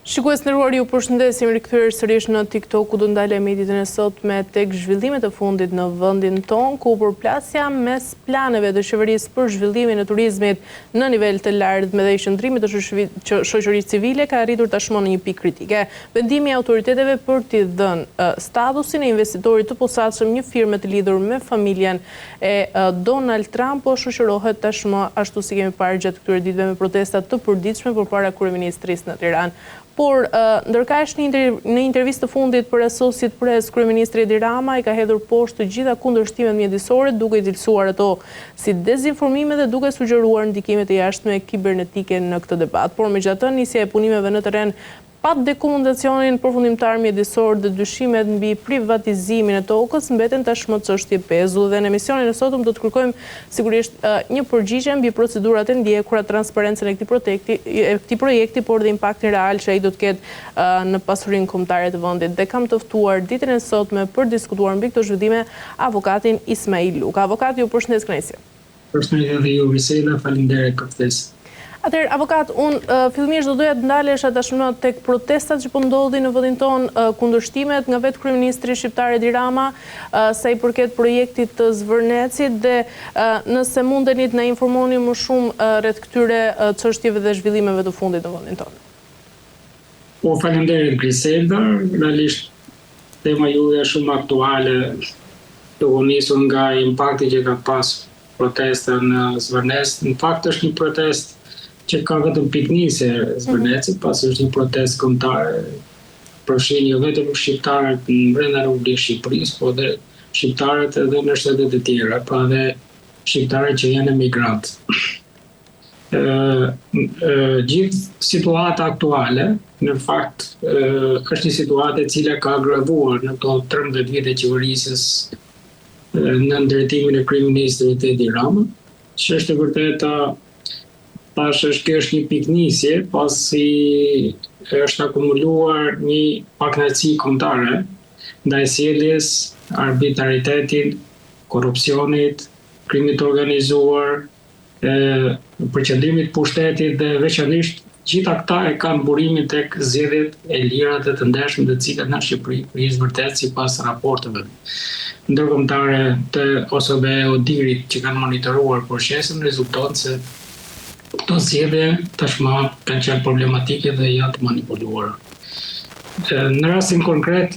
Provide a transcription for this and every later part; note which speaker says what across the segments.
Speaker 1: Shikues nderuar, ju përshëndesim, rikthyer sërish në TikTok, ku do ndalemi ditën e sotme tek zhvillimet e fundit në vendin ton, ku përplasja mes planeve të qeverisë për zhvillimin e turizmit në nivel të lartë me dhe qëndrimit të shoqërisë civile ka arritur tashmë në një pikë kritike. Vendimi i autoriteteve për t'i dhënë statusin e investitorit të posaçëm një firme të lidhur me familjen e Donald Trump po shoqërohet tashmë ashtu si kemi parë gjatë këtyre ditëve me protesta të përditshme përpara kryeministrisë në Tiranë. Por, ndërkaq në intervistë të fundit për Associated Press, kryeministri Edi Rama i ka hedhur poshtë të gjitha kundërshtimet mjedisore, duke i cilësuar ato si dezinformime dhe duke sugjeruar ndikimet e jashtme kibernetike në këtë debat. Por megjithatë, nisja e punimeve në terren pa dekomunikacionin përfundimtar mjedisor dhe dyshimet mbi privatizimin e tokës mbeten tashmë çështje pezu dhe në emisionin e sotëm do të kërkojmë sigurisht një përgjigje mbi procedurat e ndjekura, transparencën e këtij projekti, por dhe impaktin real që ai do të ketë në pasurinë kombëtare të vendit. Dhe kam të ftuar ditën e sotme për diskutuar mbi këto zhvillime avokatin Ismail Luka. Avokat, ju përshëndes kënaqësi.
Speaker 2: Përshëndetje dhe ju, Risela, faleminderit për ftesën.
Speaker 1: Atëherë, avokat, unë fillimisht do doja të ndalesha tashmë tek protestat që po ndodhin në vendin ton, kundërshtimet nga vetë kryeministri shqiptar Edi Rama sa i përket projektit të Zvërnecit dhe nëse mundeni të na informoni më shumë rreth këtyre çështjeve dhe zhvillimeve të fundit në vendin ton.
Speaker 2: Po, faleminderit Griselda, realisht tema juaj është shumë aktuale, duke nisur nga impakti që ka pas protesta në Zvërnec. Në fakt është një protestë që ka vetëm piknisje Zvërnecit, pasi është një protestë kombëtare, përfshin jo vetëm shqiptarët brenda Republikës Shqipërisë, po dhe shqiptarët edhe në shtetet e tjera, pa dhe shqiptarët që janë emigrantë. Gjithë situata aktuale, në fakt, është një situatë e cila ka agravuar në këto 13 vite qeverisjes në ndërtimin e kryeministrit Edi Rama, që është e vërteta është një piknisje, pasi është akumuluar një pakënaqësi kombëtare ndaj sjelljes, arbitraritetit, korrupsionit, krimit të organizuar, përqendrimit pushtetit dhe veçanërisht gjitha këta e kanë burimin tek zgjedhjet e lira dhe të ndershme të cilat në Shqipëri është vërtet sipas raporteve ndërkombëtare të OSBE-Odirit që kanë monitoruar procesën, rezulton se këto zgjedhje tashmë kanë qenë problematike dhe janë të manipuluara. Në rastin konkret,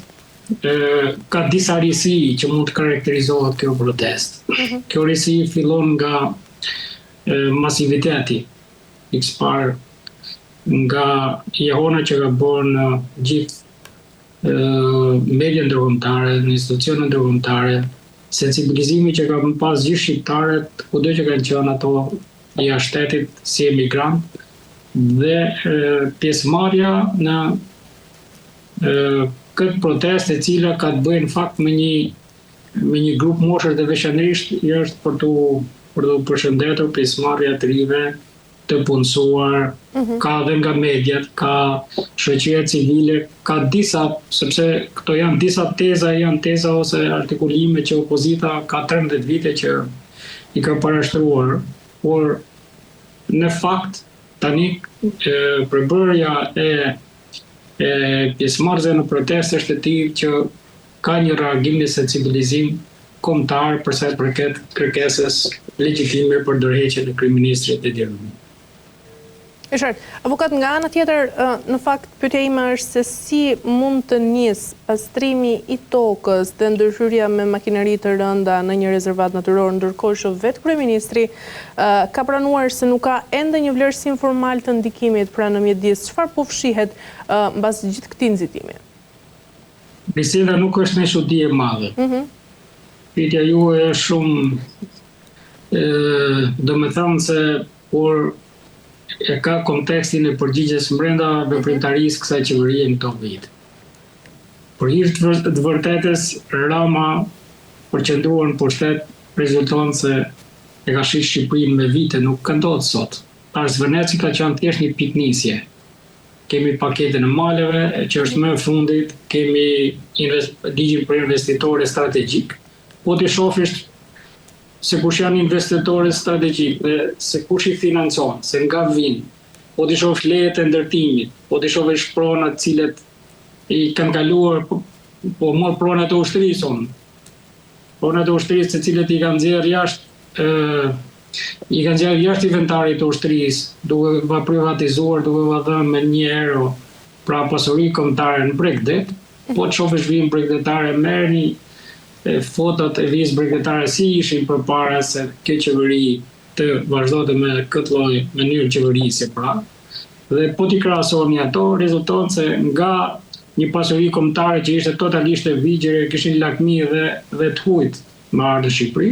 Speaker 2: ka disa risi që mund të karakterizohet kjo protestë. Kjo risi fillon nga masiviteti, ikspar nga jehona që ka bërë në gjithë media ndërkombëtare, në institucione ndërkombëtare, sensibilizimi që ka pas gjithë shqiptarët, kudo që kanë qenë ato jashtë shtetit si emigrant dhe pjesëmarrja në këtë protestë e cila ka të bëjë në fakt me një grup moshësh dhe veçanërisht është për të përshëndetur pjesëmarrja të rive të punësuar, ka edhe nga mediat, ka shoqëria civile, ka disa, sepse këto janë disa janë teza ose artikulime që opozita ka 13 vite që i ka parashtruar. Por në fakt tani përbërja e pjesëmarrësve në protestë është e tillë që ka një reagim dhe sensibilizim kombëtar për sa i përket kërkesës legjitime për dorëheqjen e kryeministrit Edi Rama.
Speaker 1: E qartë, avokat, nga ana tjetër, në fakt pyetja ime është se si mund të nisë pastrimi i tokës dhe ndërhyrja me makineri të rënda në një rezervat natyror, ndërkohë që vetë kryeministri ka pranuar se nuk ka ende një vlerësim formal të ndikimit pra në mjedis. Çfarë po fshihet mbas gjithë këtij nxitimi?
Speaker 2: Biseda nuk është një çudi e madhe. Pyetja juaj është shumë domethënë se por e ka kontekstin e përgjigjes brenda veprimtarisë kësaj qeverie në këto vite. Por hir të vërtetës, Rama përqendruar në pushtet rezulton se e ka shish Shqipërinë me vite, nuk ka ndodhur sot. Tash Zvërneci ka qenë thjesht një piknisje. Kemi paketën e maleve, që është më e fundit, kemi ligjin për investitorë strategjik. Po ti shofish se kush janë investitorët strategjik dhe se kush i financon, se nga vijnë, po t'i shohësh lejet e ndërtimit, po t'i shohësh pronat cilët i kanë kaluar, po mor pronat e ushtrisë unë. Pronat e ushtrisë të cilët i kanë nxjerrë jashtë inventarit të ushtrisë, duke va privatizuar, duke va dhënë me 1 euro pra pasuri kombëtare në Bregdet, po të shohësh vijën bregdetare, merrni fotot e vijës bregdetare si ishin përpara se kjo qeveri të vazhdonte me këtë lloj mënyrë qeverisje pra. Dhe po t'i krahasoni ato, rezulton se nga një pasuri kombëtare që ishte totalisht e vigjëre, kishin lakmi dhe të hujt me ardhë në Shqipëri,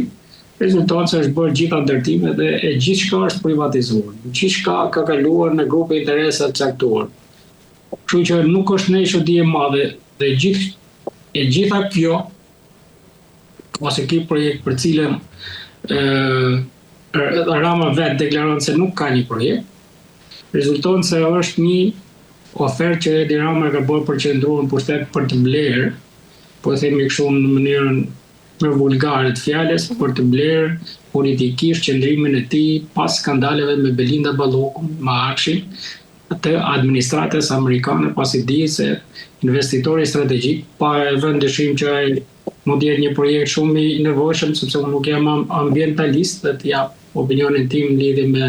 Speaker 2: rezulton se është bërë gjitha ndërtimet dhe e gjithçka është privatizuar. Gjithçka ka kaluar në grupe interesa të caktuar. Kështu që nuk është ne çudi e madhe dhe gjitha kjo ose ky projekt për cilën Rama vetë deklaron se nuk ka një projekt, rezulton se është një ofertë që Edi Rama ka bërë përqendruar në pushtet për të blerë, po e themi kështu në mënyrën më vulgare të fjalës, për të blerë politikisht qëndrimin e tij pas skandaleve me Belinda Ballokun, me Akshin, të administratës amerikane, pasi di se investitori strategjik pa e vënë dyshim që ai mund të jetë një projekt shumë i nevojshëm, sepse unë nuk jam ambientalist dhe të jap opinionin tim në lidhje me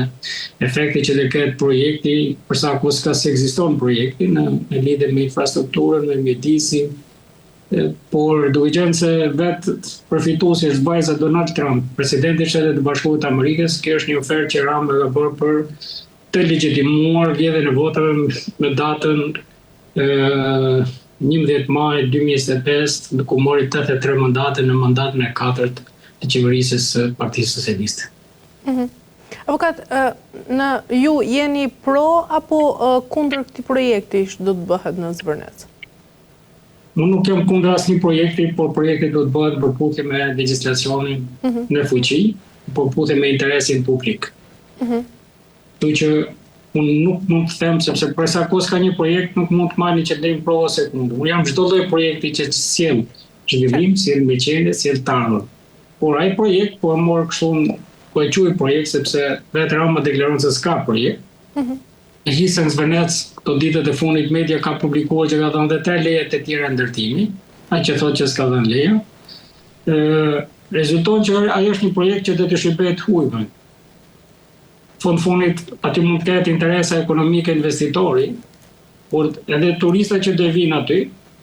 Speaker 2: efektin që do ketë projekti, për sa kohë se ekziston projekti në lidhje me infrastrukturën, me mjedisin, por duke qenë se vetë përfituesi është vajza Donald Trump, presidenti i Shtetit të Bashkuar të Amerikës, kjo është një ofertë që Rama ka bërë për të legjitimuar vjedhjen e votave me datën 11 maj 2025, ku mori 83 mandate në mandatën e 4 të qeverisë së Partisë Socialiste.
Speaker 1: Avokat, ju jeni pro apo kundër këtij projekti që do të bëhet në Zvërnec?
Speaker 2: Unë nuk jam kundër asnjë projekti, por projekti do të bëhet në përputhje me legjislacionin në fuqi, përputhje me interesin publik. Kështu që unë nuk mund të them, sepse për sa kohë ka një projekt, nuk mund të marr një qëndrim pro ose kundër. Unë jam çdo lloj projekti që sjell zhvillim, sjell mbështetje, sjell të ardhmën. Por ai projekt po e mor kështu, po e quaj projekt sepse vetë Rama deklaron se s'ka projekt. Gjithsesi në Zvërnec, këto ditët e fundit media ka publikuar që ka dhënë dhe 3 lejet e tjera ndërtimi, ai që thotë që s'ka dhënë leja. Rezulton që ai është një projekt që do të shërbehet hujve. Fundit aty mund të ketë interesa ekonomike investitori, por edhe turistët që do vinë aty,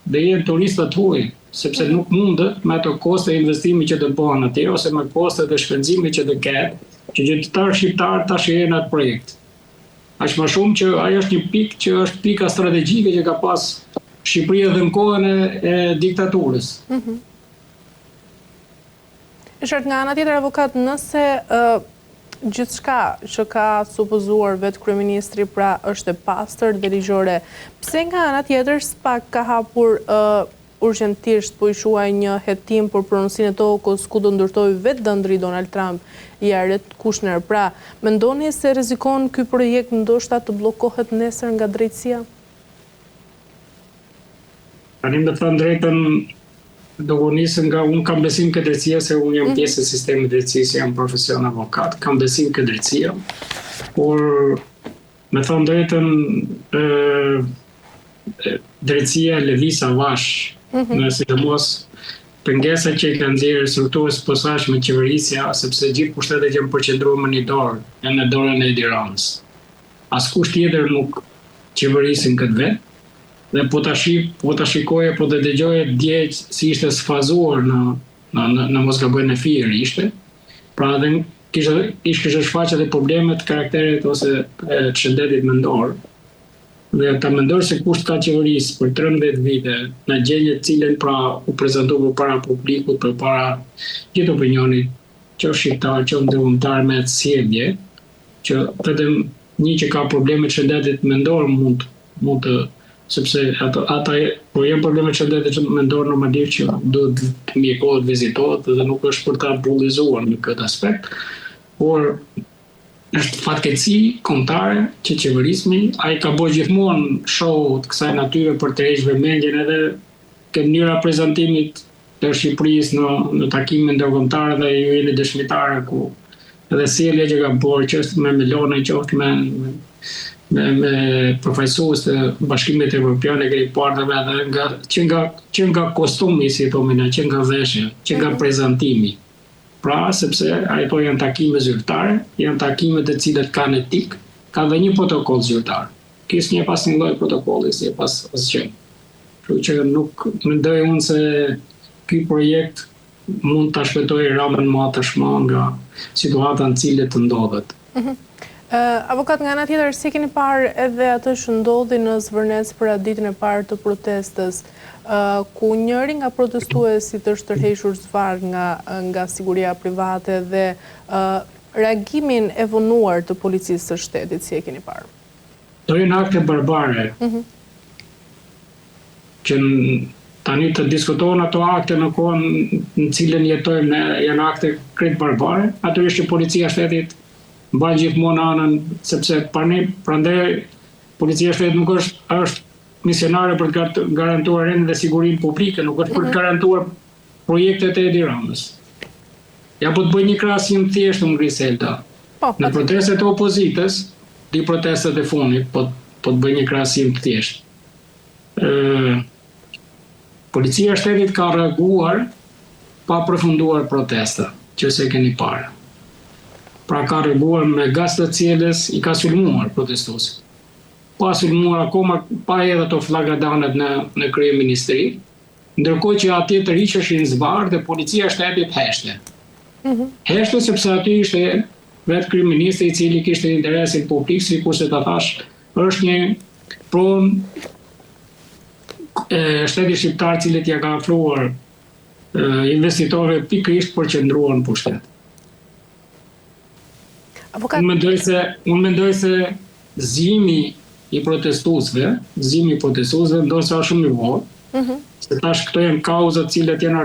Speaker 2: dhe jenë turistat huaj, sepse nuk mundet me ato koste e investimi që do bëhen aty, ose me kostet e shpenzimit që do ketë, që qytetarë shqiptarë tash jenë atë projekt. Aq më shumë që ajo është një pikë që është pika strategjike që ka pas Shqipëria edhe në kohën e diktaturës.
Speaker 1: Është nga ana tjetër, avokat, nëse gjithçka që ka supozuar vetë kryeministri pra është e pastër dhe ligjore, pse nga ana tjetër s'pak ka hapur urgjentisht, po i shuaj një hetim për pronësinë e tokës ku do ndërtoj vetë ëndri Donald Trump i Jared Kushner. Pra, mendoni se rrezikon ky projekt ndoshta të bllokohet nesër nga drejtësia?
Speaker 2: Tani me thënë drejtën, do u nisë nga unë kam besim ke drejtësia, se unë jam pjesë e sistemit drejtësisë, jam profesion avokat, kam besim ke drejtësia, por me thënë drejtën drejtësia lëviz avash, në sidomos pengesa që i kanë nxjerrë strukturës posaçme qeverisja, sepse gjithë pushtetet janë përqendruar në një dorë, janë në dorën e Edi Ramës. Askush tjetër nuk qeverisin këtë vetë, dhe po ta shikoje, po të dëgjoje dje si ishte sfazuar në mos gabojnë e firë ishte. Pra edhe kishte shfaqe dhe problemet karakterit ose të shëndetit mendor. Dhe ta mendoj se kusht ka qeverisë për 13 vite në gjendje të cilën pra u prezantua përpara publikut, përpara gjithë opinionit, që shqiptar, që ndërkombëtar me sjellje, që vetëm një që ka probleme të shëndetit mendor mund të, sepse ata po janë probleme të shëndetit mendor normalisht që duhet të mjekohet, vizitohet dhe nuk është për ta bullizuar në këtë aspekt, por është fatkeqësi kombëtare që qeverismi, ai ka bërë gjithmonë show të kësaj natyre për të hequr vëmendjen edhe ke mënyra prezantimit të Shqipërisë në takime ndërkombëtare dhe ju jeni dëshmitarë ku edhe sjellja që ka bërë, që është me Melona, qoftë me me përfaqësues të Bashkimit Evropian e keni parë edhe që nga kostumi, si thomin, që nga veshja, që nga prezantimi. Pra, sepse ato janë takime zyrtare, janë takime të cilat kanë etik, ka dhe një protokoll zyrtar. Kis një pas një lloj protokolli, si pas asgjë. Kështu që nuk mendoj unë se ky projekt mund ta shpëtojë Ramën më tashmë nga situata në cilët të ndodhet.
Speaker 1: Avokat, nga ana tjetër, si keni parë edhe atë që ndodhi në Zvërnec për atë ditën e parë të protestës, ku njëri nga protestuesit është tërhequr zvarr nga siguria private dhe reagimin e vonuar të policisë së shtetit, si e keni parë?
Speaker 2: Do jenë akte barbare. Që tani të diskutohen ato akte në kohën në cilën jetojmë ne, janë akte krejt barbare, natyrisht që policia e shtetit mban gjithmonë anën, sepse prandaj policia e shtetit nuk është misionare për të garantuar rendin dhe sigurinë publike, nuk është për të garantuar projektet e Edi Ramës. Ja po të bëj një krahasim thjesht në Griselda. Në protestet e opozitës, di protestet e fundit, po të bëj një krahasim thjesht. Policia e shtetit ka reaguar pa përfunduar protesta, që se keni parë. Pra ka reaguar me gaz të cilës i ka sulmuar protestuesit. Pa sulmuar akoma, pa edhe ato flagadanet në kryeministri, ndërkohë që atje të riqeshin zvarr dhe policia e shtetit heshte. Heshte sepse aty ishte vetë kryeministri i cili kishte interesin publik, sikur se ta thash, është një pronë shteti shqiptar cilët ja ka ofruar investitorëve pikërisht për që ndruan në pushtet. Unë mendoj se zgjimi i protestuesve ndoshta shumë i vogël. Se tash këto janë kauzat cilat janë